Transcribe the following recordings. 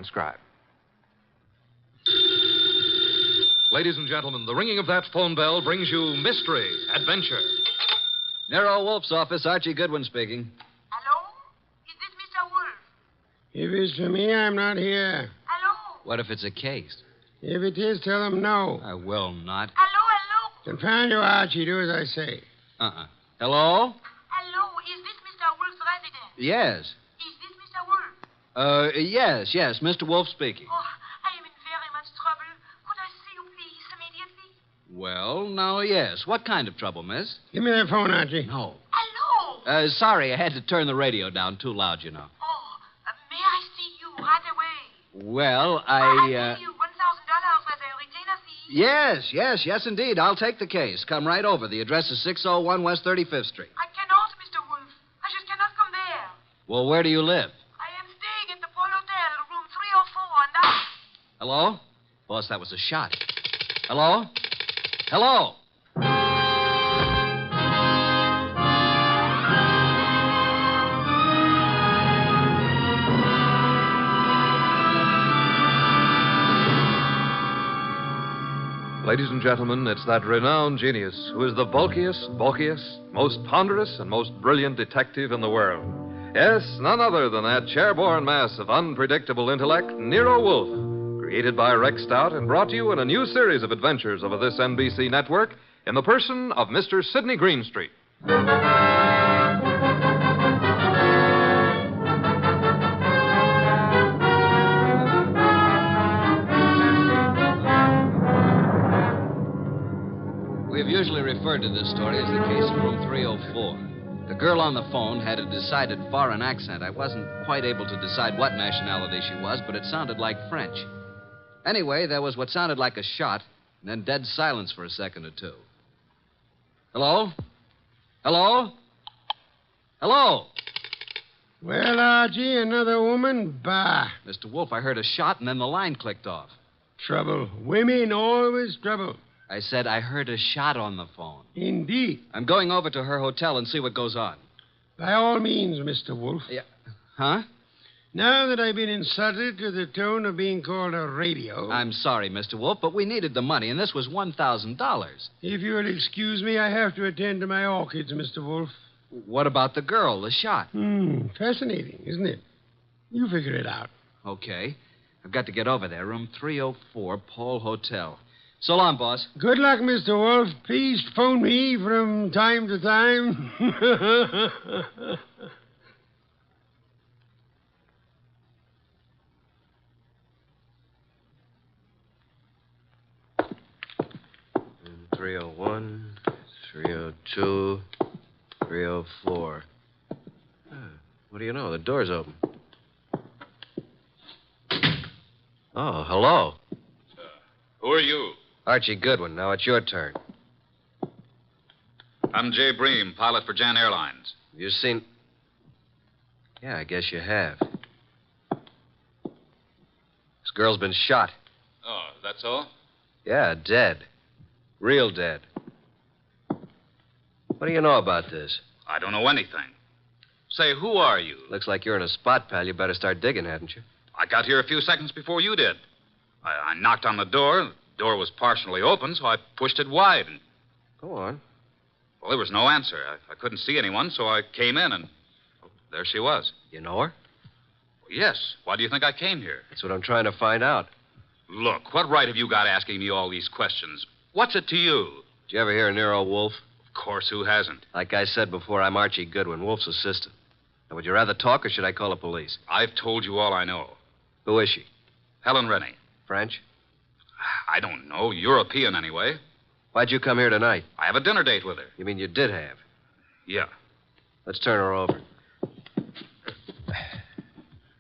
transcribe. Ladies and gentlemen, the ringing of that phone bell brings you mystery, adventure. Nero Wolfe's office, Archie Goodwin speaking. Hello? Is this Mr. Wolfe? If it's for me, I'm not here. Hello? What if it's a case? If it is, tell them no. I will not. Hello? Confound you, Archie. Do as I say. Hello? Hello? Is this Mr. Wolfe's residence? Yes. Is this Mr. Wolfe? Yes, Mr. Wolfe speaking. Oh, I am in very much trouble. Could I see you, please, immediately? Well, now, yes. What kind of trouble, miss? Give me that phone, Archie. No. Hello? Sorry, I had to turn the radio down too loud, you know. Oh, may I see you right away? Well, I'll pay you $1,000 as a retainer fee. Yes, indeed. I'll take the case. Come right over. The address is 601 West 35th Street. I cannot, Mr. Wolfe. I just cannot come there. Well, where do you live? I am staying at the Pole Hotel, room 304, and I... Hello? Boss, that was a shot. Hello? Hello? Ladies and gentlemen, it's that renowned genius who is the bulkiest, most ponderous, and most brilliant detective in the world. Yes, none other than that chair-borne mass of unpredictable intellect, Nero Wolfe, created by Rex Stout and brought to you in a new series of adventures over this NBC network in the person of Mr. Sidney Greenstreet. We've usually referred to this story as the case of room 304. The girl on the phone had a decided foreign accent. I wasn't quite able to decide what nationality she was, but it sounded like French. Anyway, there was what sounded like a shot, and then dead silence for a second or two. Hello? Hello? Hello? Well, Archie, another woman? Bah. Mr. Wolfe, I heard a shot, and then the line clicked off. Trouble. Women, always trouble. I said I heard a shot on the phone. Indeed. I'm going over to her hotel and see what goes on. By all means, Mr. Wolfe. Yeah. Huh? Now that I've been insulted to the tone of being called a radio... I'm sorry, Mr. Wolfe, but we needed the money, and this was $1,000. If you'll excuse me, I have to attend to my orchids, Mr. Wolfe. What about the girl, the shot? Fascinating, isn't it? You figure it out. Okay. I've got to get over there. Room 304, Pole Hotel. So long, boss. Good luck, Mr. Wolfe. Please phone me from time to time. 301, 302, 304. What do you know? The door's open. Oh, hello. Who are you? Archie Goodwin. Now it's your turn. I'm Jay Bream, pilot for Jan Airlines. Have you seen... Yeah, I guess you have. This girl's been shot. Oh, that's all? Yeah, dead. Real dead. What do you know about this? I don't know anything. Say, who are you? Looks like you're in a spot, pal. You better start digging, hadn't you? I got here a few seconds before you did. I knocked on the door. The door was partially open, so I pushed it wide. And... Go on. Well, there was no answer. I couldn't see anyone, so I came in, and there she was. You know her? Well, yes. Why do you think I came here? That's what I'm trying to find out. Look, what right have you got asking me all these questions? What's it to you? Did you ever hear of Nero Wolfe? Of course, who hasn't? Like I said before, I'm Archie Goodwin, Wolfe's assistant. Now, would you rather talk, or should I call the police? I've told you all I know. Who is she? Helen Rennie. French? I don't know. European, anyway. Why'd you come here tonight? I have a dinner date with her. You mean you did have? Yeah. Let's turn her over.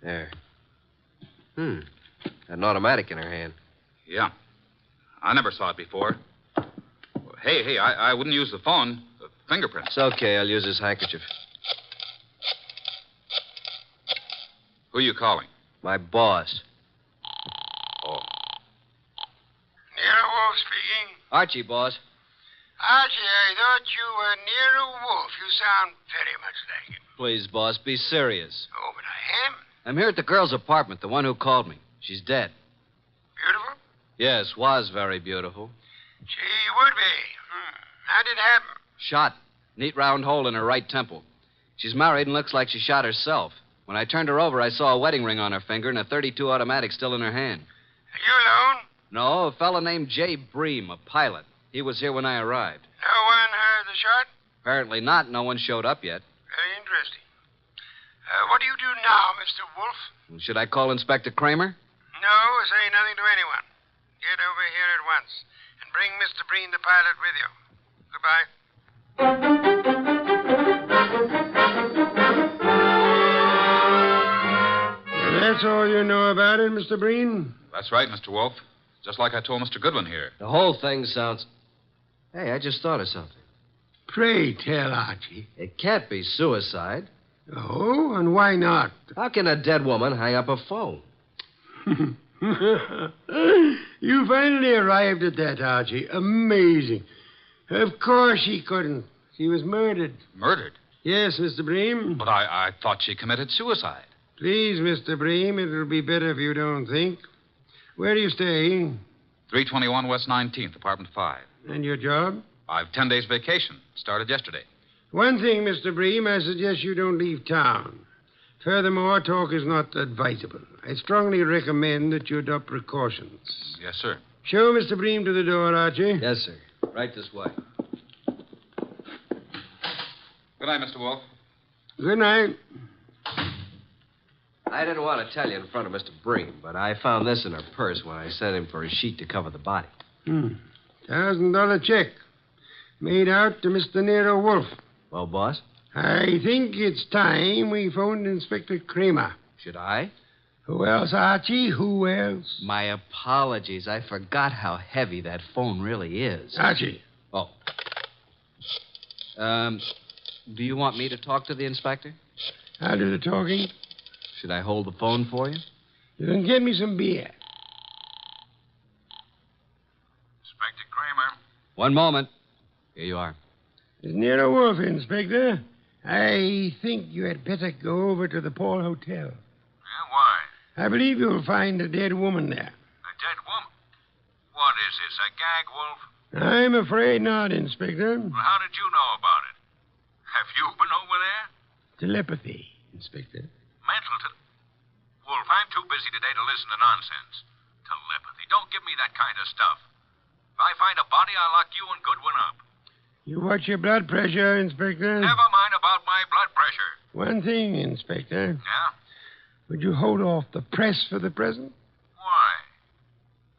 There. Got an automatic in her hand. Yeah. I never saw it before. Hey, I wouldn't use the phone. The fingerprints. It's okay. I'll use this handkerchief. Who are you calling? My boss. Oh. Nero Wolfe speaking. Archie, boss. Archie, I thought you were Nero Wolfe. You sound very much like him. Please, boss, be serious. Oh, but I am. I'm here at the girl's apartment, the one who called me. She's dead. Beautiful? Yes, was very beautiful. She would be. How did it happen? Shot. Neat round hole in her right temple. She's married and looks like she shot herself. When I turned her over, I saw a wedding ring on her finger and a .32 automatic still in her hand. Are you alone? No, a fellow named Jay Bream, a pilot. He was here when I arrived. No one heard the shot? Apparently not. No one showed up yet. Very interesting. What do you do now, Mr. Wolfe? Should I call Inspector Kramer? No, say nothing to anyone. Get over here at once and bring Mr. Breen, the pilot, with you. Goodbye. That's all you know about it, Mr. Breen? That's right, Mr. Wolfe. Just like I told Mr. Goodwin here. The whole thing sounds... Hey, I just thought of something. Pray tell, Archie. It can't be suicide. Oh, and why not? How can a dead woman hang up a phone? You finally arrived at that, Archie. Amazing. Of course she couldn't. She was murdered. Murdered? Yes, Mr. Bream. But I thought she committed suicide. Please, Mr. Bream, it'll be better if you don't think. Where do you stay? 321 West 19th, apartment 5. And your job? I've 10 days vacation. Started yesterday. One thing, Mr. Bream, I suggest you don't leave town. Furthermore, talk is not advisable. I strongly recommend that you adopt precautions. Yes, sir. Show Mr. Bream to the door, Archie. Yes, sir. Right this way. Good night, Mr. Wolfe. Good night. I didn't want to tell you in front of Mr. Bream, but I found this in her purse when I sent him for a sheet to cover the body. $1,000 check. Made out to Mr. Nero Wolfe. Well, boss? I think it's time we phoned Inspector Kramer. Should I? Who else, Archie? Who else? My apologies. I forgot how heavy that phone really is. Archie. Oh. Do you want me to talk to the inspector? I'll do the talking. Should I hold the phone for you? You can get me some beer. Inspector Kramer. One moment. Here you are. It's Nero Wolfe, Inspector. I think you had better go over to the Paul Hotel. Yeah, why? I believe you'll find a dead woman there. A dead woman? What is this, a gag, Wolf? I'm afraid not, Inspector. Well, how did you know about it? Have you been over there? Telepathy, Inspector. Mental Wolf, I'm too busy today to listen to nonsense. Telepathy. Don't give me that kind of stuff. If I find a body, I'll lock you and Goodwin up. You watch your blood pressure, Inspector. Never mind about my blood pressure. One thing, Inspector. Yeah? Would you hold off the press for the present? Why?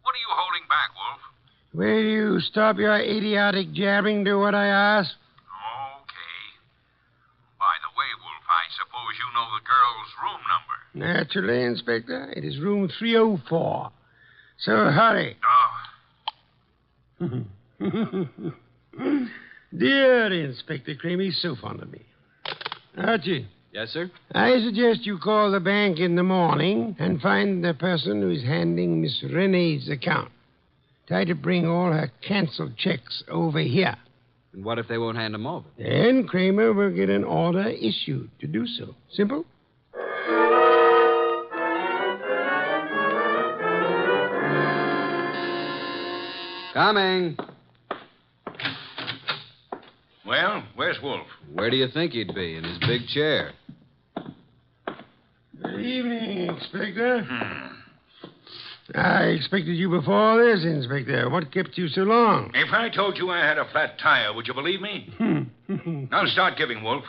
What are you holding back, Wolf? Will you stop your idiotic jabbing to what I ask? Okay. By the way, Wolf, I suppose you know the girl's room number. Naturally, Inspector. It is room 304. So hurry. Oh. Dear Inspector Kramer, he's so fond of me. Archie. Yes, sir? I suggest you call the bank in the morning and find the person who's handling Miss Renee's account. Try to bring all her canceled checks over here. And what if they won't hand them over? Then Kramer will get an order issued to do so. Simple? Coming. Well, where's Wolf? Where do you think he'd be? In his big chair. Good evening, Inspector. I expected you before this, Inspector. What kept you so long? If I told you I had a flat tire, would you believe me? Now start giving, Wolf.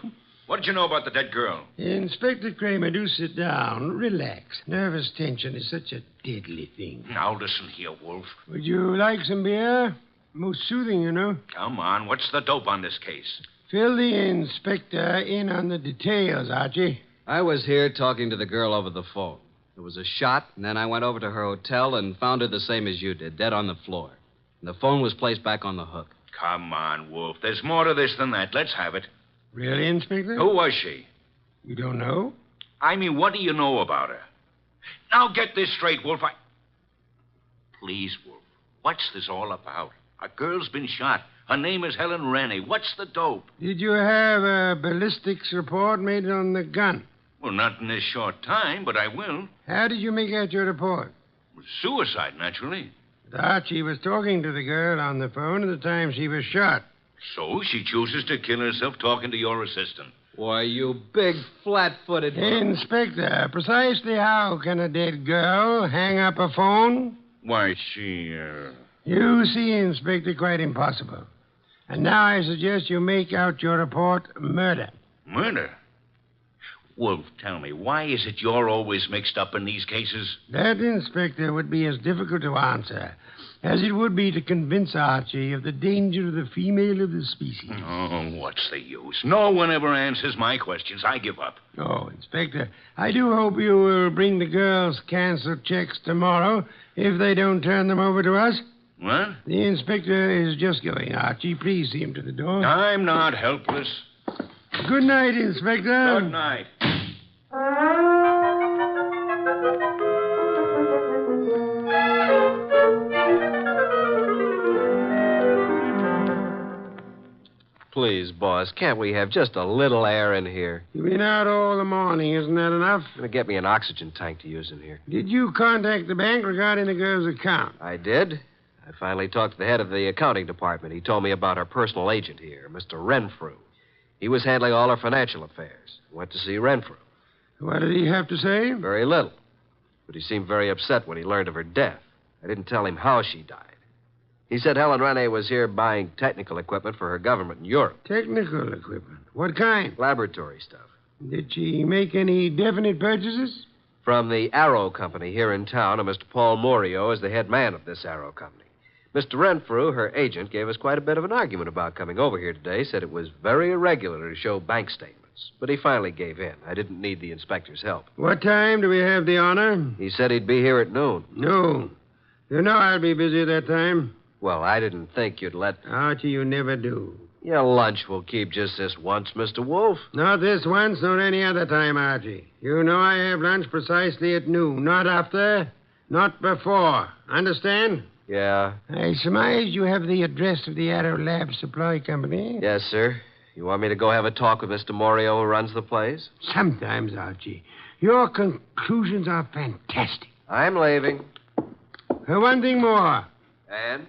What did you know about the dead girl? Inspector Kramer, do sit down. Relax. Nervous tension is such a deadly thing. Now listen here, Wolf. Would you like some beer? Most soothing, you know. Come on, what's the dope on this case? Fill the inspector in on the details, Archie. I was here talking to the girl over the phone. There was a shot, and then I went over to her hotel and found her the same as you did, dead on the floor. And the phone was placed back on the hook. Come on, Wolf. There's more to this than that. Let's have it. Really, Inspector? Who was she? You don't know? I mean, what do you know about her? Now get this straight, Wolf. Please, Wolf. What's this all about? A girl's been shot. Her name is Helen Rennie. What's the dope? Did you have a ballistics report made on the gun? Well, not in this short time, but I will. How did you make out your report? Suicide, naturally. Archie was talking to the girl on the phone at the time she was shot. So she chooses to kill herself talking to your assistant. Why, you big, flat-footed... Inspector, precisely how can a dead girl hang up a phone? Why, You see, Inspector, quite impossible. And now I suggest you make out your report murder. Murder? Wolf, tell me, why is it you're always mixed up in these cases? That, Inspector, would be as difficult to answer as it would be to convince Archie of the danger of the female of the species. Oh, what's the use? No one ever answers my questions. I give up. Oh, Inspector, I do hope you will bring the girls' canceled checks tomorrow if they don't turn them over to us. What? The inspector is just going, Archie. Please see him to the door. I'm not helpless. Good night, Inspector. Good night. Please, boss, can't we have just a little air in here? You've been out all the morning. Isn't that enough? Gonna get me an oxygen tank to use in here. Did you contact the bank regarding the girl's account? I did. I finally talked to the head of the accounting department. He told me about our personal agent here, Mr. Renfrew. He was handling all our financial affairs. Went to see Renfrew. What did he have to say? Very little. But he seemed very upset when he learned of her death. I didn't tell him how she died. He said Helen Rene was here buying technical equipment for her government in Europe. Technical equipment? What kind? Laboratory stuff. Did she make any definite purchases? From the Arrow Company here in town, and Mr. Paul Morio is the head man of this Arrow Company. Mr. Renfrew, her agent, gave us quite a bit of an argument about coming over here today, said it was very irregular to show bank statements. But he finally gave in. I didn't need the inspector's help. What time do we have the honor? He said he'd be here at noon. Noon. You know I'll be busy at that time. Well, I didn't think you'd let... Archie, you never do. Your lunch will keep just this once, Mr. Wolfe. Not this once, nor any other time, Archie. You know I have lunch precisely at noon. Not after, not before. Understand? Yeah. I surmise you have the address of the Arrow Lab Supply Company. Yes, sir. You want me to go have a talk with Mr. Morio, who runs the place? Sometimes, Archie. Your conclusions are fantastic. I'm leaving. One thing more. And?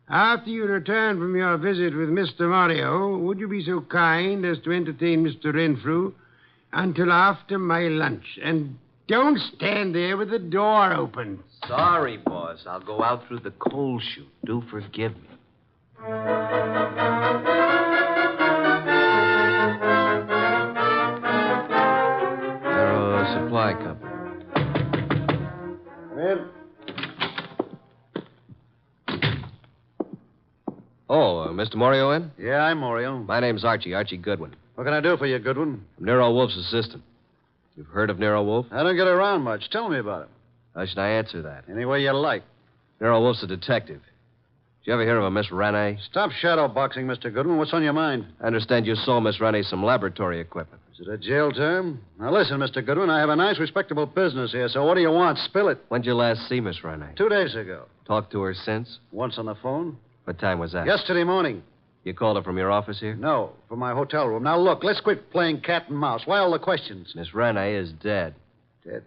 After you return from your visit with Mr. Morio, would you be so kind as to entertain Mr. Renfrew until after my lunch? And don't stand there with the door open. Sorry, boss. I'll go out through the coal chute. Do forgive me. Arrow Supply Company. Come in. Oh, Mr. Morio in? Yeah, I'm Morio. My name's Archie Goodwin. What can I do for you, Goodwin? I'm Nero Wolfe's assistant. You've heard of Nero Wolfe? I don't get around much. Tell me about him. How should I answer that? Any way you like. Nero Wolfe's a detective. Did you ever hear of a Miss Rene? Stop shadow boxing, Mr. Goodwin. What's on your mind? I understand you sold Miss Rene some laboratory equipment. Is it a jail term? Now, listen, Mr. Goodwin, I have a nice, respectable business here, so what do you want? Spill it. When'd you last see Miss Rene? 2 days ago. Talked to her since? Once on the phone. What time was that? Yesterday morning. You called her from your office here? No, from my hotel room. Now, look, let's quit playing cat and mouse. Why all the questions? Miss Rene is dead. Dead?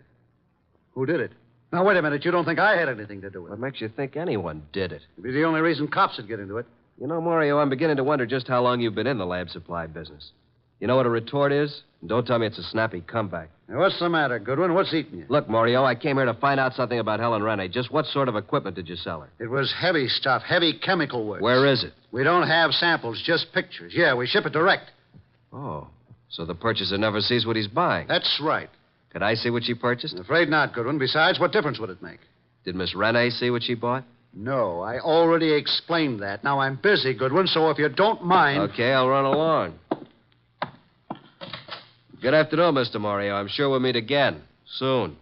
Who did it? Now, wait a minute. You don't think I had anything to do with it? What makes you think anyone did it? It'd be the only reason cops would get into it. You know, Morio, I'm beginning to wonder just how long you've been in the lab supply business. You know what a retort is? And don't tell me it's a snappy comeback. Now, what's the matter, Goodwin? What's eating you? Look, Morio, I came here to find out something about Helen Rene. Just what sort of equipment did you sell her? It was heavy stuff, heavy chemical work. Where is it? We don't have samples, just pictures. Yeah, we ship it direct. Oh, so the purchaser never sees what he's buying. That's right. Could I see what she purchased? I'm afraid not, Goodwin. Besides, what difference would it make? Did Miss Rene see what she bought? No, I already explained that. Now, I'm busy, Goodwin, so if you don't mind... Okay, I'll run along. Good afternoon, Mr. Morio. I'm sure we'll meet again. Soon.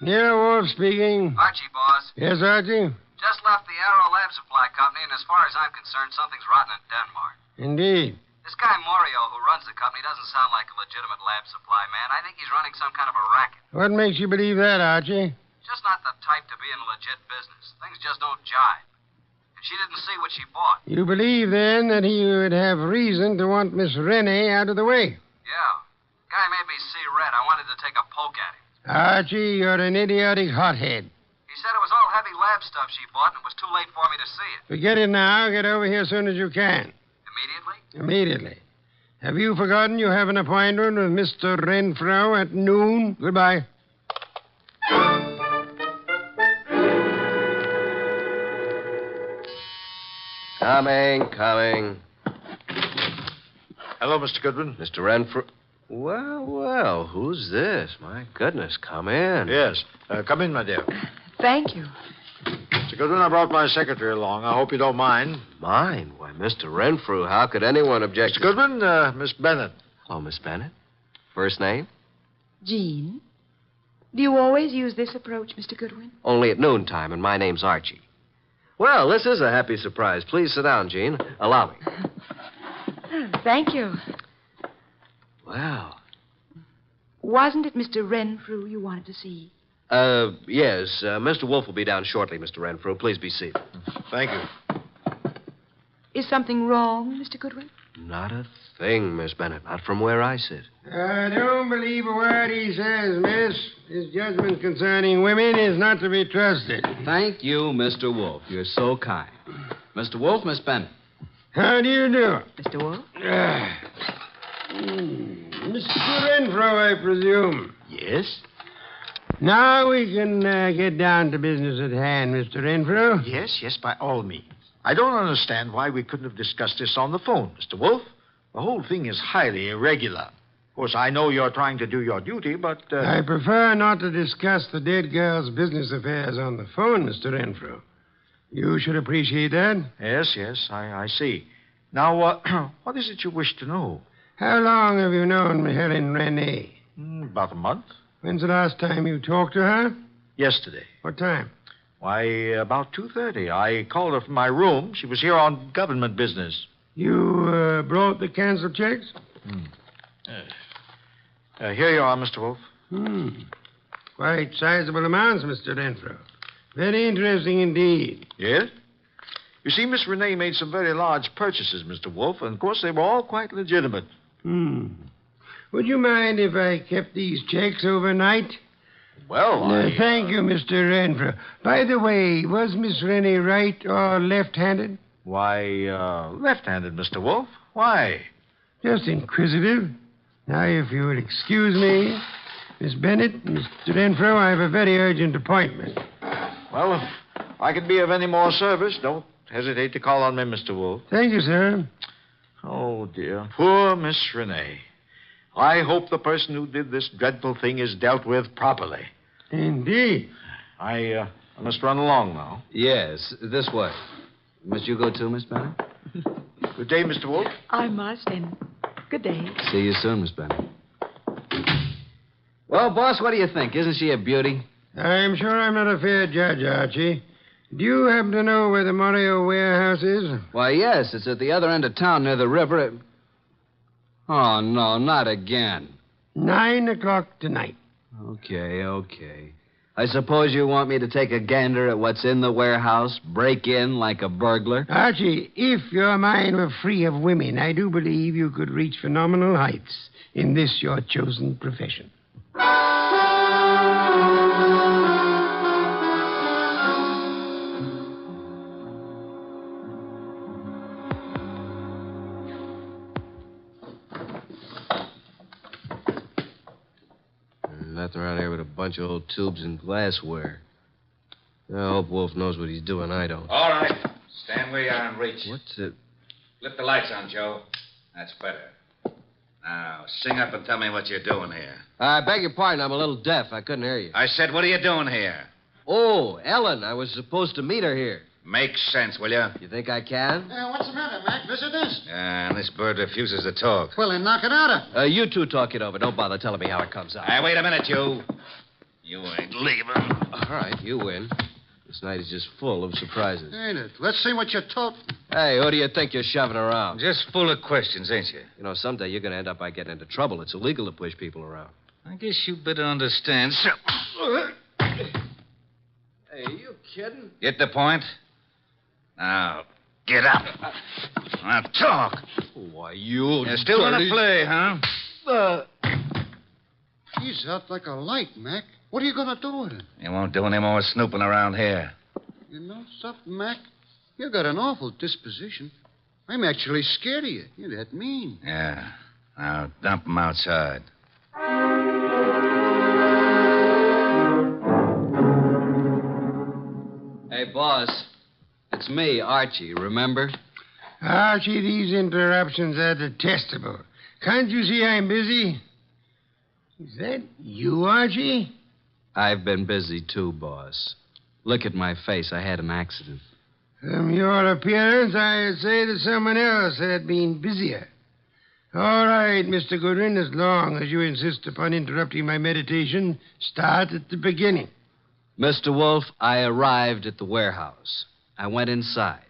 Nero Wolfe speaking. Archie, boss. Yes, Archie? Just left the Arrow Lab Supply Company, and as far as I'm concerned, something's rotten in Denmark. Indeed. This guy Morio, who runs the company, doesn't sound like a legitimate lab supply man. I think he's running some kind of a racket. What makes you believe that, Archie? Just not the type to be in a legit business. Things just don't jive. And She didn't see what she bought. You believe, then, that he would have reason to want Miss Rennie out of the way? Yeah. Guy made me see red. I wanted to take a poke at him. Archie, you're an idiotic hothead. He said it was all heavy lab stuff she bought, and it was too late for me to see it. Forget it now. Get over here as soon as you can. Immediately? Immediately. Have you forgotten you have an appointment with Mr. Renfro at noon? Goodbye. Coming. Hello, Mr. Goodwin. Mr. Renfrew. Well, who's this? My goodness, come in. Yes. Come in, my dear. Thank you. Mr. Goodwin, I brought my secretary along. I hope you don't mind. Mine? Why, Mr. Renfrew, how could anyone object Mr. Goodwin, Miss Bennett. Hello, Miss Bennett. First name? Jean, do you always use this approach, Mr. Goodwin? Only at noontime, and my name's Archie. Well, this is a happy surprise. Please sit down, Jean. Allow me. Thank you. Well. Wasn't it Mr. Renfrew you wanted to see? Yes. Mr. Wolfe will be down shortly, Mr. Renfrew. Please be seated. Thank you. Is something wrong, Mr. Goodwin? Not a thing, Miss Bennett. Not from where I sit. I don't believe a word he says, miss. His judgment concerning women is not to be trusted. Thank you, Mr. Wolfe. You're so kind. Mr. Wolfe, Miss Bennett. How do you do? Mr. Wolfe? Mr. Renfro, I presume. Yes? Now we can get down to business at hand, Mr. Renfro. Yes, by all means. I don't understand why we couldn't have discussed this on the phone, Mr. Wolfe. The whole thing is highly irregular. Of course, I know you're trying to do your duty, but... I prefer not to discuss the dead girl's business affairs on the phone, Mr. Renfro. You should appreciate that. Yes, I see. Now, what is it you wish to know? How long have you known Helen Rennie? About a month. When's the last time you talked to her? Yesterday. What time? Why, about 2:30. I called her from my room. She was here on government business. You brought the canceled checks? Here you are, Mr. Wolfe. Quite sizable amounts, Mr. Renfro. Very interesting indeed. Yes? You see, Miss Renee made some very large purchases, Mr. Wolfe, and of course they were all quite legitimate. Would you mind if I kept these checks overnight? Well, Thank you, Mr. Renfro. By the way, was Miss Rennie right or left-handed? Why, left-handed, Mr. Wolfe. Why? Just inquisitive. Now, if you will excuse me, Miss Bennett, Mr. Renfro, I have a very urgent appointment. Well, if I can be of any more service, don't hesitate to call on me, Mr. Wolfe. Thank you, sir. Oh, dear. Poor Miss Renee. I hope the person who did this dreadful thing is dealt with properly. Indeed. I must run along now. Yes, this way. Must you go too, Miss Bennett? Good day, Mr. Wolfe. I must, and good day. See you soon, Miss Bennett. Well, boss, what do you think? Isn't she a beauty? I'm sure I'm not a fair judge, Archie. Do you happen to know where the Morio warehouse is? Why, yes, it's at the other end of town near the river. Oh, no, not again. 9:00 tonight. Okay. I suppose you want me to take a gander at what's in the warehouse, break in like a burglar? Archie, if your mind were free of women, I do believe you could reach phenomenal heights in this your chosen profession. Nothing around here but a bunch of old tubes and glassware. I hope Wolfe knows what he's doing. I don't. All right. Stand where you are and reach. What's it? Flip the lights on, Joe. That's better. Now, sing up and tell me what you're doing here. I beg your pardon. I'm a little deaf. I couldn't hear you. I said, what are you doing here? Oh, Ellen. I was supposed to meet her here. Make sense, will you? You think I can? What's the matter, Mac? Visitors? This bird refuses to talk. Well, then knock it out. You two talk it over. Don't bother telling me how it comes out. Hey, wait a minute, you. You ain't leaving. All right, you win. This night is just full of surprises. Ain't it? Let's see what you're told. Hey, who do you think you're shoving around? Just full of questions, ain't you? You know, someday you're going to end up by getting into trouble. It's illegal to push people around. I guess you better understand. Hey, are you kidding? Get the point? Now, get up. Now, talk. Why, you You still want to play, huh? He's out like a light, Mac. What are you going to do with him? You won't do any more snooping around here. You know something, Mac? You got an awful disposition. I'm actually scared of you. You're that mean. Yeah. Now, dump him outside. Hey, boss. It's me, Archie, remember? Archie, these interruptions are detestable. Can't you see I'm busy? Is that you, Archie? I've been busy, too, boss. Look at my face. I had an accident. From your appearance, I'd say that someone else had been busier. All right, Mr. Goodwin, as long as you insist upon interrupting my meditation, start at the beginning. Mr. Wolfe, I arrived at the warehouse. I went inside.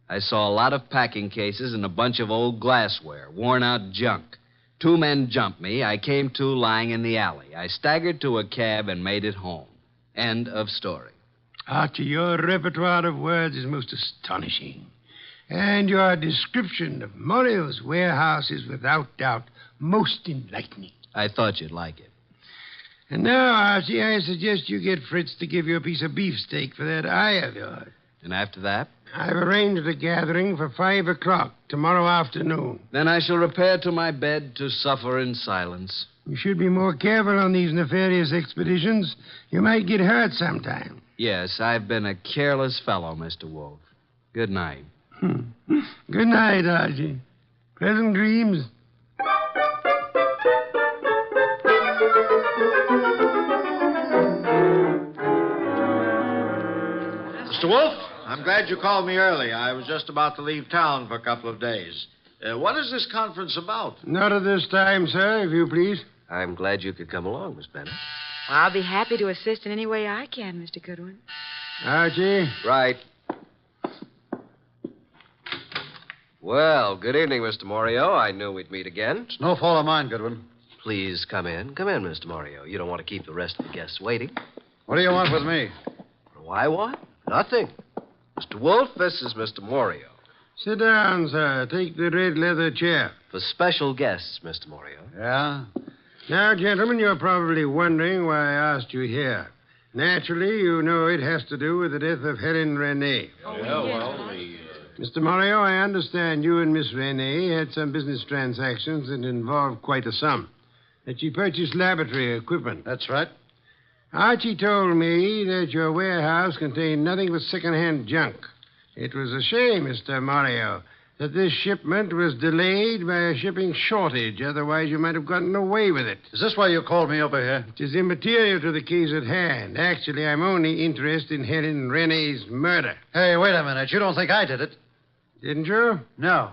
I saw a lot of packing cases and a bunch of old glassware, worn-out junk. 2 men jumped me. I came to lying in the alley. I staggered to a cab and made it home. End of story. Archie, your repertoire of words is most astonishing. And your description of Morio's warehouse is without doubt most enlightening. I thought you'd like it. And now, Archie, I suggest you get Fritz to give you a piece of beefsteak for that eye of yours. And after that? I've arranged a gathering for 5 o'clock tomorrow afternoon. Then I shall repair to my bed to suffer in silence. You should be more careful on these nefarious expeditions. You might get hurt sometime. Yes, I've been a careless fellow, Mr. Wolfe. Good night. Good night, Archie. Pleasant dreams. Mr. Wolfe, I'm glad you called me early. I was just about to leave town for a couple of days. What is this conference about? Not at this time, sir, if you please. I'm glad you could come along, Miss Bennett. I'll be happy to assist in any way I can, Mr. Goodwin. Archie? Right. Well, good evening, Mr. Morio. I knew we'd meet again. It's no fault of mine, Goodwin. Please come in. Come in, Mr. Morio. You don't want to keep the rest of the guests waiting. What do you want with me? Why, what? Nothing. Mr. Wolfe, this is Mr. Morio. Sit down, sir. Take the red leather chair. For special guests, Mr. Morio. Yeah? Now, gentlemen, you're probably wondering why I asked you here. Naturally, you know it has to do with the death of Helen Renee. Mr. Morio, I understand you and Miss Renee had some business transactions that involved quite a sum. That you purchased laboratory equipment. That's right. Archie told me that your warehouse contained nothing but second-hand junk. It was a shame, Mr. Morio, that this shipment was delayed by a shipping shortage. Otherwise, you might have gotten away with it. Is this why you called me over here? It is immaterial to the case at hand. Actually, I'm only interested in Helen Renee's murder. Hey, wait a minute. You don't think I did it? Didn't you? No.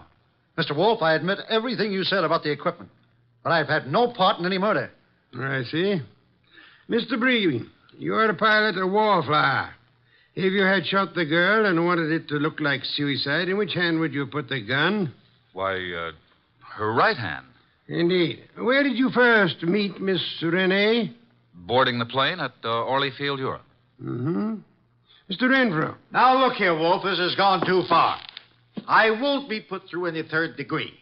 Mr. Wolfe, I admit everything you said about the equipment. But I've had no part in any murder. I see. Mr. Bree, you're a pilot of Wallflower. If you had shot the girl and wanted it to look like suicide, in which hand would you put the gun? Why, her right hand. Indeed. Where did you first meet Miss Renee? Boarding the plane at Orly Field, Europe. Mm-hmm. Mr. Renfrew. Now, look here, Wolfe. This has gone too far. I won't be put through any third degree.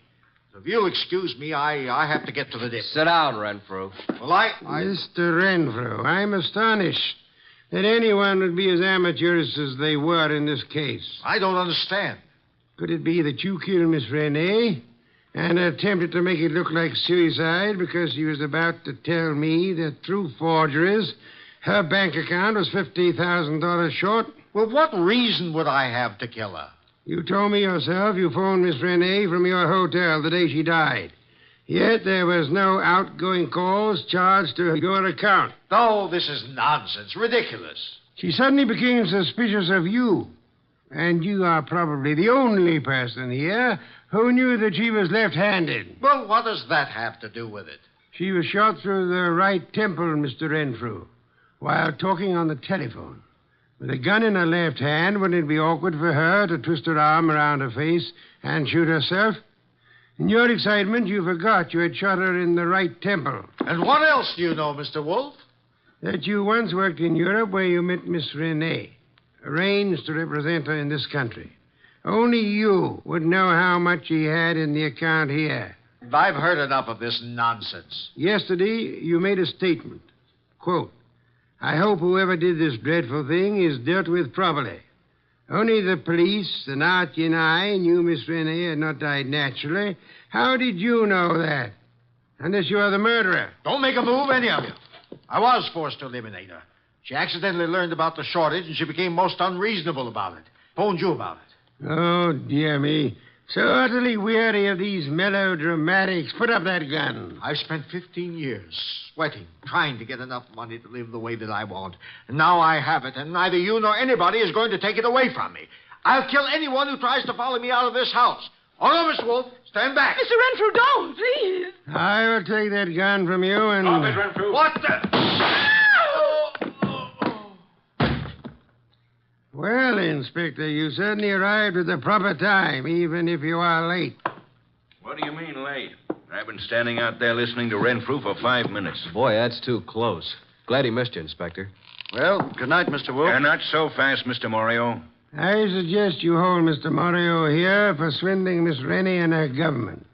If you'll excuse me, I have to get to the dip. Sit down, Renfrew. Well, I... Mr. Renfrew, I'm astonished that anyone would be as amateurish as they were in this case. I don't understand. Could it be that you killed Miss Renee and attempted to make it look like suicide because she was about to tell me that through forgeries her bank account was $50,000 short? Well, what reason would I have to kill her? You told me yourself you phoned Miss Renee from your hotel the day she died. Yet there was no outgoing calls charged to your account. No, this is nonsense. Ridiculous. She suddenly became suspicious of you. And you are probably the only person here who knew that she was left-handed. Well, what does that have to do with it? She was shot through the right temple, Mr. Renfrew, while talking on the telephone. With a gun in her left hand, wouldn't it be awkward for her to twist her arm around her face and shoot herself? In your excitement, you forgot you had shot her in the right temple. And what else do you know, Mr. Wolfe? That you once worked in Europe where you met Miss Renee, arranged to represent her in this country. Only you would know how much he had in the account here. I've heard enough of this nonsense. Yesterday, you made a statement. Quote, I hope whoever did this dreadful thing is dealt with properly. Only the police and Archie and I knew Miss Rennie had not died naturally. How did you know that? Unless you are the murderer. Don't make a move, any of you. I was forced to eliminate her. She accidentally learned about the shortage, and she became most unreasonable about it. Phoned you about it. Oh, dear me. So utterly weary of these melodramatics. Put up that gun. I've spent 15 years sweating, trying to get enough money to live the way that I want. And now I have it, and neither you nor anybody is going to take it away from me. I'll kill anyone who tries to follow me out of this house. Oh, no, Mr. Wolfe. Stand back. Mr. Renfrew, don't, please. I will take that gun from you and... Oh, Miss Renfrew. What the... Well, Inspector, you certainly arrived at the proper time, even if you are late. What do you mean, late? I've been standing out there listening to Renfrew for 5 minutes. Boy, that's too close. Glad he missed you, Inspector. Well, good night, Mr. Wolfe. Not so fast, Mr. Morio. I suggest you hold Mr. Morio here for swindling Miss Rennie and her government.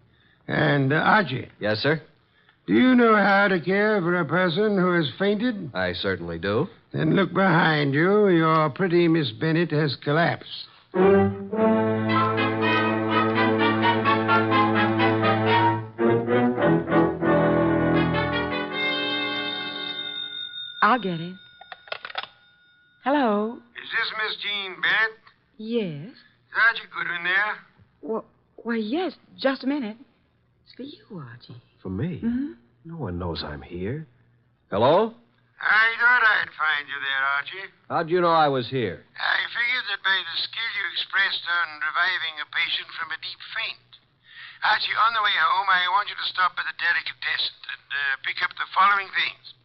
And, Archie, Yes, sir? do you know how to care for a person who has fainted? I certainly do. Then look behind you. Your pretty Miss Bennett has collapsed. I'll get it. Hello? Is this Miss Jean Bennett? Yes. Is Archie Goodwin there? Well, yes. Just a minute. It's for you, Archie. For me? Mm-hmm. No one knows I'm here. Hello? I thought I'd find you there, Archie. How'd you know I was here? I figured that by the skill you expressed on reviving a patient from a deep faint. Archie, on the way home, I want you to stop at the delicatessen and pick up the following things.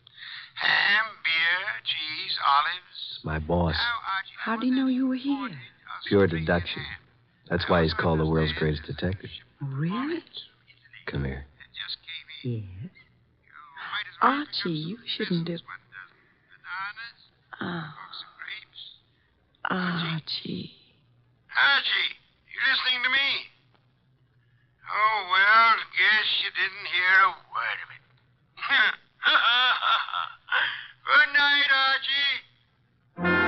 Ham, beer, cheese, olives. My boss. Now, Archie, How do you know you were here? Pure deduction. That's why he's called the world's greatest detective. Really? Come here. Yes. Archie, you shouldn't have... Archie. Archie, you listening to me? Oh, well, guess you didn't hear a word of it. Good night, Archie.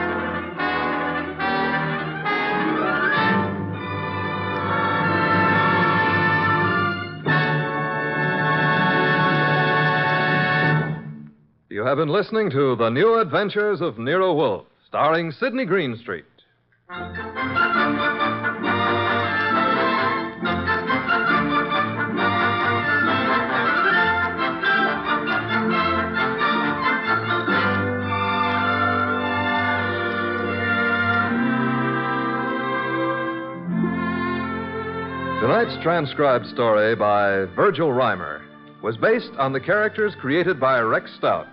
You have been listening to The New Adventures of Nero Wolfe, starring Sidney Greenstreet. Tonight's transcribed story by Virgil Reimer was based on the characters created by Rex Stout.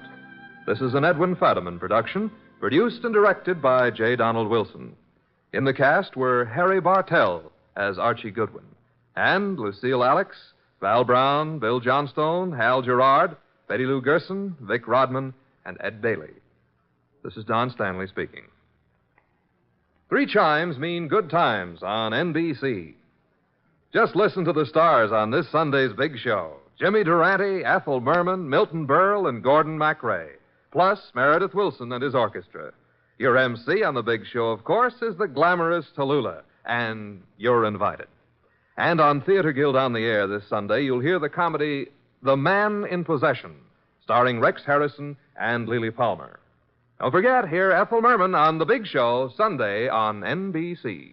This is an Edwin Fadiman production, produced and directed by J. Donald Wilson. In the cast were Harry Bartell as Archie Goodwin, and Lucille Alex, Val Brown, Bill Johnstone, Hal Gerard, Betty Lou Gerson, Vic Rodman, and Ed Daly. This is Don Stanley speaking. 3 chimes mean good times on NBC. Just listen to the stars on this Sunday's big show. Jimmy Durante, Ethel Merman, Milton Berle, and Gordon MacRae. Plus Meredith Wilson and his orchestra. Your MC on the big show, of course, is the glamorous Tallulah, and you're invited. And on Theater Guild on the Air this Sunday, you'll hear the comedy The Man in Possession, starring Rex Harrison and Lily Palmer. Don't forget, hear Ethel Merman on the big show Sunday on NBC.